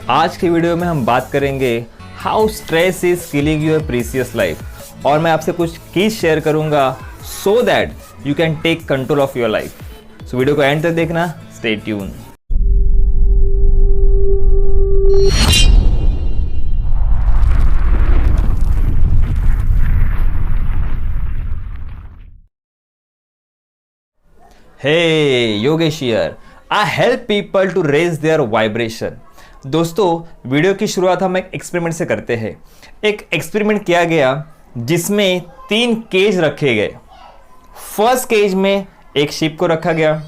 आज की वीडियो में हम बात करेंगे how stress is killing your precious life और मैं आपसे कुछ कीज शेयर करूंगा so that you can take control of your life. So video को एंड तक देखना, stay tune. Hey, Yogesh here. I help people to raise their vibration. दोस्तों, video की शुरुआत हम एक एक्सपेरिमेंट से करते हैं। एक एक्सपेरिमेंट किया गया जिसमें 3 केज रखे गए। फर्स्ट केज में एक शिप को रखा गया,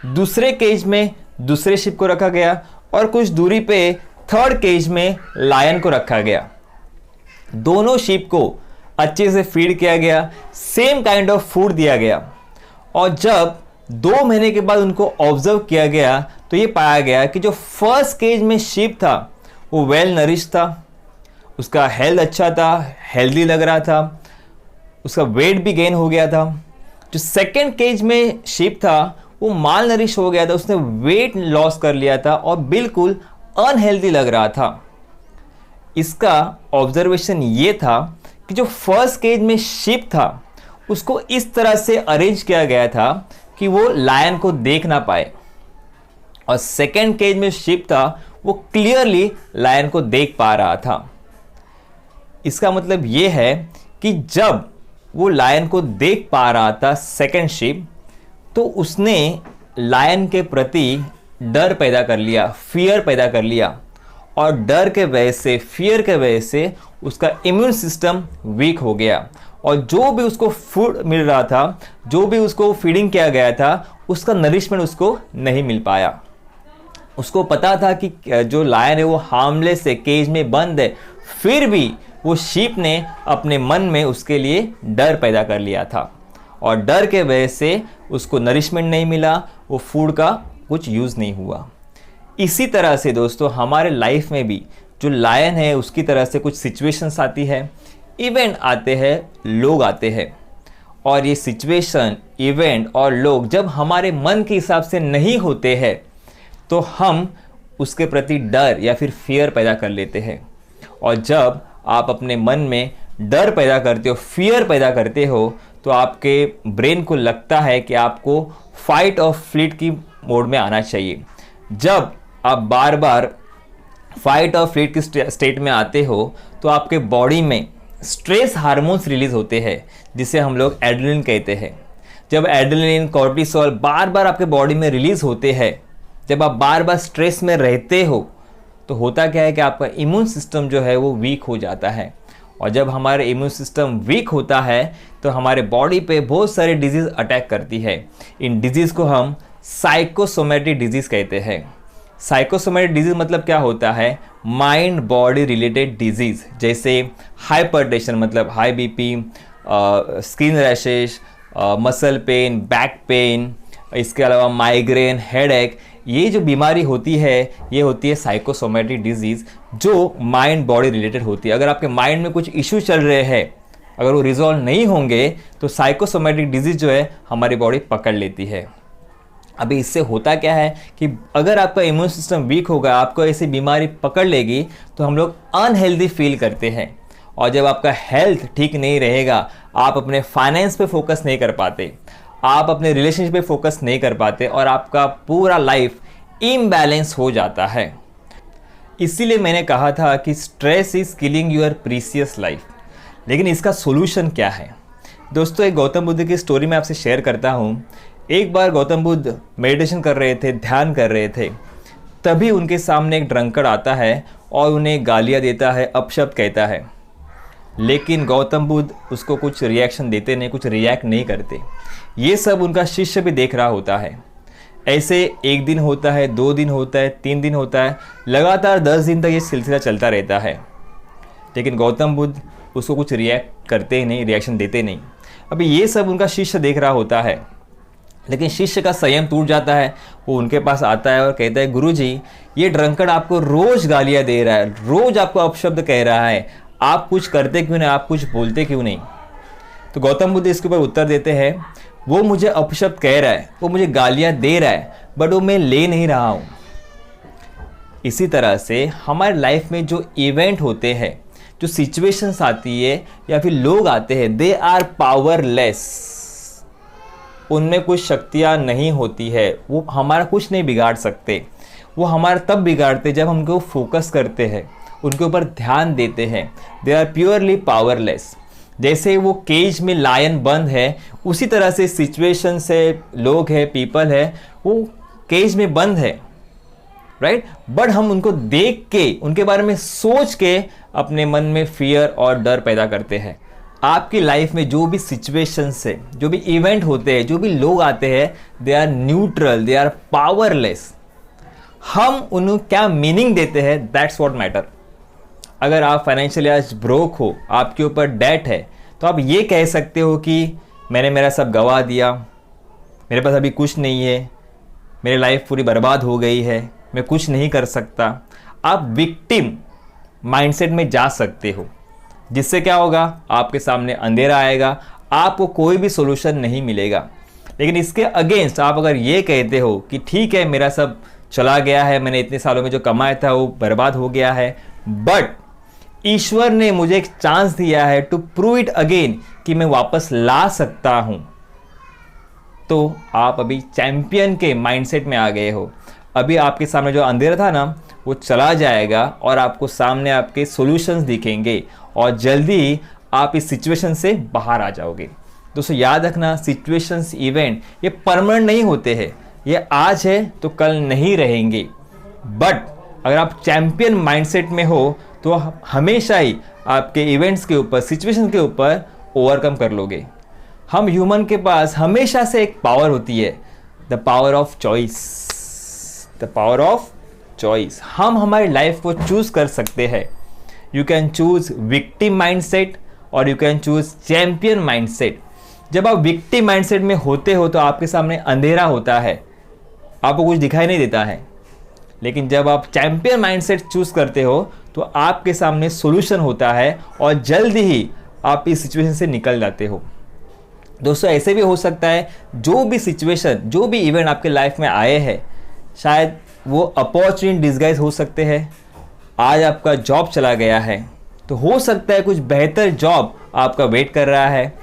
दूसरे केज में दूसरे शिप को रखा गया और कुछ दूरी पे थर्ड केज में लायन को रखा गया। दोनों शिप को अच्छे से फीड किया गया, सेम काइंड ऑफ फूड दिया गया और जब 2 महीने के बाद उनको ऑब्जर्व किया गया तो ये पाया गया कि जो फर्स्ट केज में शिप था वो वेल नरिश था, उसका हेल्थ अच्छा था, हेल्दी लग रहा था, उसका वेट भी गेन हो गया था। जो सेकंड केज में शिप था वो माल नरिश हो गया था, उसने वेट लॉस कर लिया था और बिल्कुल अनहेल्दी लग रहा था। इसका ऑब्जर्वेशन ये था कि जो फर्स्ट केज में शिप था उसको इस तरह से अरेंज किया गया था कि वो लायन को देख ना पाए और सेकेंड केज में शिप था वो क्लियरली लायन को देख पा रहा था। इसका मतलब ये है कि जब वो लायन को देख पा रहा था सेकेंड शिप, तो उसने लायन के प्रति डर पैदा कर लिया, फियर पैदा कर लिया और डर के वजह से, फियर के वजह से उसका इम्यून सिस्टम वीक हो गया और जो भी उसको फूड मिल रहा था, जो भी उसको फीडिंग किया गया था, उसका नरिशमेंट उसको नहीं मिल पाया। उसको पता था कि जो लायन है वो हार्मलेस है, केज में बंद है, फिर भी वो शीप ने अपने मन में उसके लिए डर पैदा कर लिया था और डर के वजह से उसको नरिशमेंट नहीं मिला, वो फूड का कुछ यूज़ नहीं हुआ। इसी तरह से दोस्तों, हमारे लाइफ में भी जो लायन है उसकी तरह से कुछ सिचुएशंस आती है, इवेंट आते हैं, लोग आते हैं और ये सिचुएशन, इवेंट और लोग जब हमारे मन के हिसाब से नहीं होते हैं तो हम उसके प्रति डर या फिर फियर पैदा कर लेते हैं। और जब आप अपने मन में डर पैदा करते हो, फियर पैदा करते हो, तो आपके ब्रेन को लगता है कि आपको फाइट और फ्लीट की मोड में आना चाहिए। जब आप बार बार फाइट और फ्लीट की स्टेट में आते हो तो आपके बॉडी में स्ट्रेस हार्मोन्स रिलीज होते हैं जिसे हम लोग एड्रेनलिन कहते हैं। जब एड्रेनलिन, कॉर्टिसोल बार बार आपके बॉडी में रिलीज होते हैं, जब आप बार बार स्ट्रेस में रहते हो तो होता क्या है कि आपका इम्यून सिस्टम जो है वो वीक हो जाता है और जब हमारे इम्यून सिस्टम वीक होता है तो हमारे बॉडी पे बहुत सारे डिजीज़ अटैक करती है। इन डिजीज़ को हम साइकोसोमेटिक डिजीज़ कहते हैं। साइकोसोमेटिक डिजीज़ मतलब क्या होता है? माइंड बॉडी रिलेटेड डिजीज़, जैसे हाइपरटेंशन मतलब high BP, skin rashes, muscle pain, back pain, इसके अलावा माइग्रेन, हेडेक, ये जो बीमारी होती है ये होती है साइकोसोमेटिक डिजीज़ जो माइंड बॉडी रिलेटेड होती है। अगर आपके माइंड में कुछ इश्यू चल रहे हैं, अगर वो रिजॉल्व नहीं होंगे तो साइकोसोमेटिक डिजीज़ जो है हमारी बॉडी पकड़ लेती है। अभी इससे होता क्या है कि अगर आपका इम्यून सिस्टम वीक होगा, आपको ऐसी बीमारी पकड़ लेगी तो हम लोग अनहेल्दी फील करते हैं और जब आपका हेल्थ ठीक नहीं रहेगा, आप अपने फाइनेंस पे फोकस नहीं कर पाते, आप अपने रिलेशनशिप पे फोकस नहीं कर पाते और आपका पूरा लाइफ इम्बैलेंस हो जाता है। इसीलिए मैंने कहा था कि stress is killing your precious life. लेकिन इसका सोल्यूशन क्या है? दोस्तों, एक गौतम बुद्ध की स्टोरी मैं आपसे शेयर करता हूँ। एक बार गौतम बुद्ध मेडिटेशन कर रहे थे, ध्यान कर रहे थे, तभी उनके सामने एक ड्रंकर्ड आता है और उन्हें गालियाँ देता है, अपशब्द कहता है। लेकिन गौतम बुद्ध उसको कुछ रिएक्शन देते नहीं, कुछ रिएक्ट नहीं करते। ये सब उनका शिष्य भी देख रहा होता है। ऐसे 1 दिन होता है, 2 दिन होता है, 3 दिन होता है, लगातार 10 दिन तक ये सिलसिला चलता रहता है। लेकिन गौतम बुद्ध उसको कुछ रिएक्ट करते ही नहीं, रिएक्शन देते नहीं। अभी ये सब उनका शिष्य देख रहा होता है, लेकिन शिष्य का संयम टूट जाता है। वो उनके पास आता है और कहता है, गुरुजी, ये ड्रंकर्ड आपको रोज़ गालियाँ दे रहा है, रोज़ आपको अपशब्द कह रहा है, आप कुछ करते क्यों नहीं, आप कुछ बोलते क्यों नहीं? तो गौतम बुद्ध इसके ऊपर उत्तर देते हैं, वो मुझे अपशब्द कह रहा है, वो मुझे गालियाँ दे रहा है, बट वो मैं ले नहीं रहा हूँ। इसी तरह से हमारे लाइफ में जो इवेंट होते हैं, जो सिचुएशंस आती है या फिर लोग आते हैं, दे आर पावरलेस। उनमें कुछ शक्तियाँ नहीं होती है, वो हमारा कुछ नहीं बिगाड़ सकते। वो हमारा तब बिगाड़ते जब हम उनको फोकस करते हैं, उनके ऊपर ध्यान देते हैं। They are purely powerless. जैसे वो केज में लायन बंद है, उसी तरह से सिचुएशंस है, लोग है, पीपल है, वो केज में बंद है, राइट। बट हम उनको देख के, उनके बारे में सोच के अपने मन में फियर और डर पैदा करते हैं। आपकी लाइफ में जो भी सिचुएशंस है, जो भी इवेंट होते हैं, जो भी लोग आते हैं, they are neutral, they are powerless. हम उन्हें क्या मीनिंग देते हैं, दैट्स व्हाट मैटर। अगर आप फाइनेंशियली आज ब्रोक हो, आपके ऊपर डेट है, तो आप ये कह सकते हो कि मैंने मेरा सब गंवा दिया, मेरे पास अभी कुछ नहीं है, मेरी लाइफ पूरी बर्बाद हो गई है, मैं कुछ नहीं कर सकता। आप विक्टिम माइंडसेट में जा सकते हो, जिससे क्या होगा, आपके सामने अंधेरा आएगा, आपको कोई भी सोल्यूशन नहीं मिलेगा। लेकिन इसके अगेंस्ट आप अगर ये कहते हो कि ठीक है, मेरा सब चला गया है, मैंने इतने सालों में जो कमाया था वो बर्बाद हो गया है, बट ईश्वर ने मुझे एक चांस दिया है टू प्रूव इट अगेन कि मैं वापस ला सकता हूं, तो आप अभी चैंपियन के माइंडसेट में आ गए हो। अभी आपके सामने जो अंधेरा था ना, वो चला जाएगा और आपको सामने आपके सॉल्यूशंस दिखेंगे और जल्दी ही आप इस सिचुएशन से बाहर आ जाओगे। दोस्तों याद रखना, सिचुएशंस, इवेंट ये परमानेंट नहीं होते हैं, ये आज है तो कल नहीं रहेंगे। बट अगर आप चैंपियन माइंडसेट में हो तो हमेशा ही आपके इवेंट्स के ऊपर, सिचुएशन के ऊपर ओवरकम कर लोगे। हम ह्यूमन के पास हमेशा से एक पावर होती है, the power of choice. The power of choice. हम हमारी लाइफ को चूज कर सकते हैं। You can choose victim mindset और you can choose champion mindset. जब आप विक्टिम माइंडसेट में होते हो तो आपके सामने अंधेरा होता है, आपको कुछ दिखाई नहीं देता है। लेकिन जब आप चैंपियन माइंडसेट चूज करते हो तो आपके सामने सॉल्यूशन होता है और जल्दी ही आप इस सिचुएशन से निकल जाते हो। दोस्तों ऐसे भी हो सकता है, जो भी सिचुएशन, जो भी इवेंट आपके लाइफ में आए हैं, शायद वो अपॉर्चुनिटी डिस्गाइज हो सकते हैं। आज आपका जॉब चला गया है तो हो सकता है कुछ बेहतर जॉब आपका वेट कर रहा है।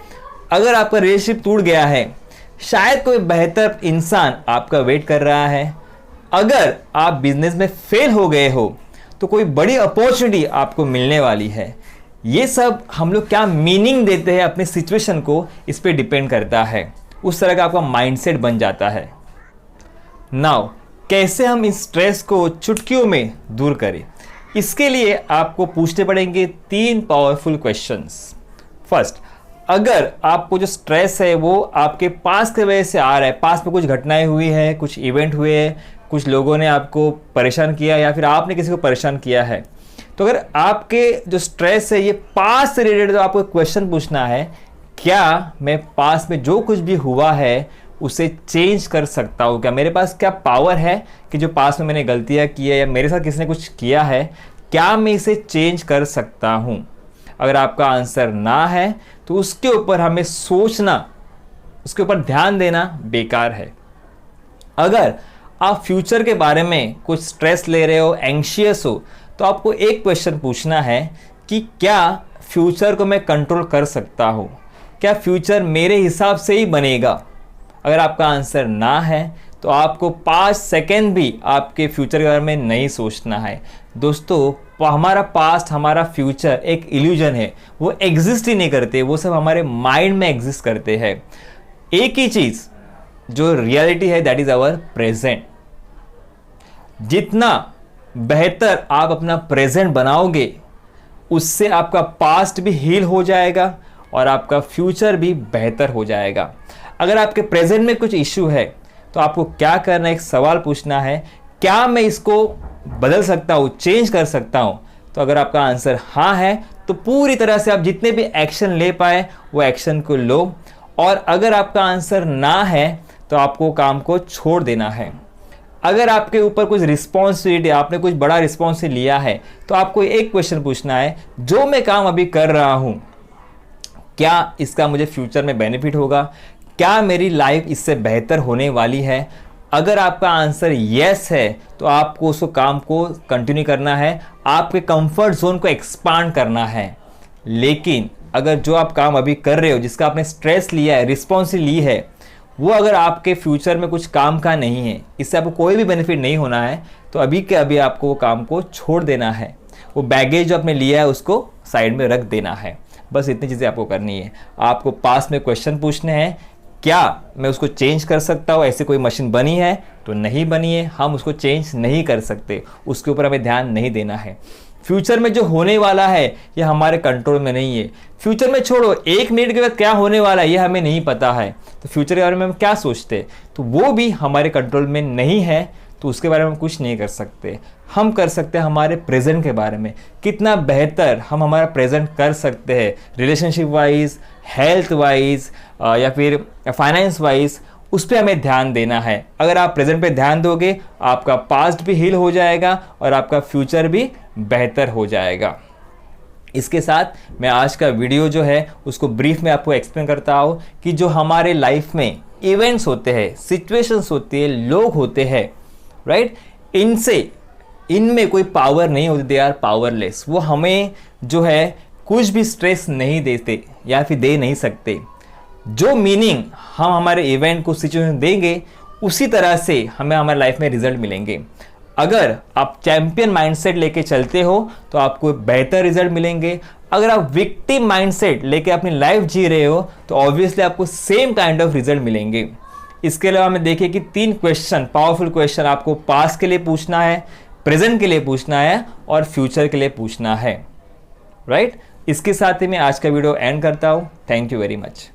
अगर आपका रिलेशनशिप टूट गया है, शायद कोई बेहतर इंसान आपका वेट कर रहा है। अगर आप बिजनेस में फेल हो गए हो तो कोई बड़ी अपॉर्चुनिटी आपको मिलने वाली है। ये सब हम लोग क्या मीनिंग देते हैं अपने सिचुएशन को, इस पे डिपेंड करता है। उस तरह का आपका माइंडसेट बन जाता है। नाउ कैसे हम इस स्ट्रेस को चुटकियों में दूर करें, इसके लिए आपको पूछने पड़ेंगे 3 पावरफुल क्वेश्चंस। फर्स्ट, अगर आपको जो स्ट्रेस है वो आपके पास की वजह से आ रहा है, पास में कुछ घटनाएं हुई है, कुछ इवेंट हुए हैं, कुछ लोगों ने आपको परेशान किया या फिर आपने किसी को परेशान किया है, तो अगर आपके जो स्ट्रेस है ये पास से रिलेटेड, तो आपको क्वेश्चन पूछना है, क्या मैं पास में जो कुछ भी हुआ है उसे चेंज कर सकता हूँ? क्या मेरे पास क्या पावर है कि जो पास में मैंने गलतियाँ की है या मेरे साथ किसी ने कुछ किया है, क्या मैं इसे चेंज कर सकता हूँ? अगर आपका आंसर ना है तो उसके ऊपर हमें सोचना, उसके ऊपर ध्यान देना बेकार है। अगर आप फ्यूचर के बारे में कुछ स्ट्रेस ले रहे हो, एंग्शियस हो, तो आपको एक क्वेश्चन पूछना है कि क्या फ्यूचर को मैं कंट्रोल कर सकता हूँ? क्या फ्यूचर मेरे हिसाब से ही बनेगा? अगर आपका आंसर ना है तो आपको 5 सेकेंड भी आपके फ्यूचर के बारे में नहीं सोचना है। दोस्तों हमारा पास्ट, हमारा फ्यूचर एक इल्यूजन है, वो एग्जिस्ट ही नहीं करते, वो सब हमारे माइंड में एग्जिस्ट करते हैं। एक ही चीज़ जो रियलिटी है, दैट इज आवर प्रेजेंट। जितना बेहतर आप अपना प्रेजेंट बनाओगे, उससे आपका पास्ट भी हील हो जाएगा और आपका फ्यूचर भी बेहतर हो जाएगा। अगर आपके प्रेजेंट में कुछ इश्यू है तो आपको क्या करना है, एक सवाल पूछना है, क्या मैं इसको बदल सकता हूँ, चेंज कर सकता हूँ? तो अगर आपका आंसर हाँ है तो पूरी तरह से आप जितने भी एक्शन ले पाए वो एक्शन को लो, और अगर आपका आंसर ना है तो आपको काम को छोड़ देना है। अगर आपके ऊपर कुछ रिस्पॉन्सिबिलिटी, आपने कुछ बड़ा रिस्पॉन्सिबिलिटी लिया है, तो आपको एक क्वेश्चन पूछना है, जो मैं काम अभी कर रहा हूँ क्या इसका मुझे फ्यूचर में बेनिफिट होगा? क्या मेरी लाइफ इससे बेहतर होने वाली है? अगर आपका आंसर यस है तो आपको उसको काम को कंटिन्यू करना है, आपके कंफर्ट जोन को एक्सपांड करना है। लेकिन अगर जो आप काम अभी कर रहे हो, जिसका आपने स्ट्रेस लिया है, रिस्पॉन्सिबिलिटी ली है, वो अगर आपके फ्यूचर में कुछ काम का नहीं है, इससे आपको कोई भी बेनिफिट नहीं होना है, तो अभी के अभी आपको वो काम को छोड़ देना है। वो बैगेज जो आपने लिया है उसको साइड में रख देना है। बस इतनी चीज़ें आपको करनी है। आपको पास में क्वेश्चन पूछने हैं, क्या मैं उसको चेंज कर सकता हूँ? ऐसी कोई मशीन बनी है तो नहीं बनी है, हम उसको चेंज नहीं कर सकते, उसके ऊपर हमें ध्यान नहीं देना है। फ्यूचर में जो होने वाला है ये हमारे कंट्रोल में नहीं है। फ्यूचर में छोड़ो, 1 मिनट के बाद क्या होने वाला है ये हमें नहीं पता है, तो फ्यूचर के बारे में हम क्या सोचते, तो वो भी हमारे कंट्रोल में नहीं है, तो उसके बारे में हम कुछ नहीं कर सकते। हम कर सकते हैं हमारे प्रेजेंट के बारे में, कितना बेहतर हम हमारा प्रेजेंट कर सकते हैं, रिलेशनशिप वाइज, हेल्थ वाइज या फिर फाइनेंस वाइज, उस पर हमें ध्यान देना है। अगर आप प्रेजेंट पे ध्यान दोगे, आपका पास्ट भी हील हो जाएगा और आपका फ्यूचर भी बेहतर हो जाएगा। इसके साथ मैं आज का वीडियो जो है उसको ब्रीफ में आपको एक्सप्लेन करता हूँ कि जो हमारे लाइफ में इवेंट्स होते हैं, सिचुएशंस होती है, लोग होते हैं, राइट, इनमें कोई पावर नहीं होती, दे आर पावरलेस। वो हमें जो है कुछ भी स्ट्रेस नहीं देते या फिर दे नहीं सकते। जो मीनिंग हम हमारे इवेंट को, सिचुएशन देंगे, उसी तरह से हमें हमारे लाइफ में रिजल्ट मिलेंगे। अगर आप चैंपियन माइंडसेट लेके चलते हो तो आपको बेहतर रिजल्ट मिलेंगे। अगर आप विक्टिम माइंडसेट लेके अपनी लाइफ जी रहे हो तो ऑब्वियसली आपको सेम काइंड ऑफ रिजल्ट मिलेंगे। इसके अलावा हमें देखिए कि 3 क्वेश्चन, पावरफुल क्वेश्चन आपको पास्ट के लिए पूछना है, प्रेजेंट के लिए पूछना है और फ्यूचर के लिए पूछना है, राइट। इसके साथ ही मैं आज का वीडियो एंड करता हूँ। Thank you very much.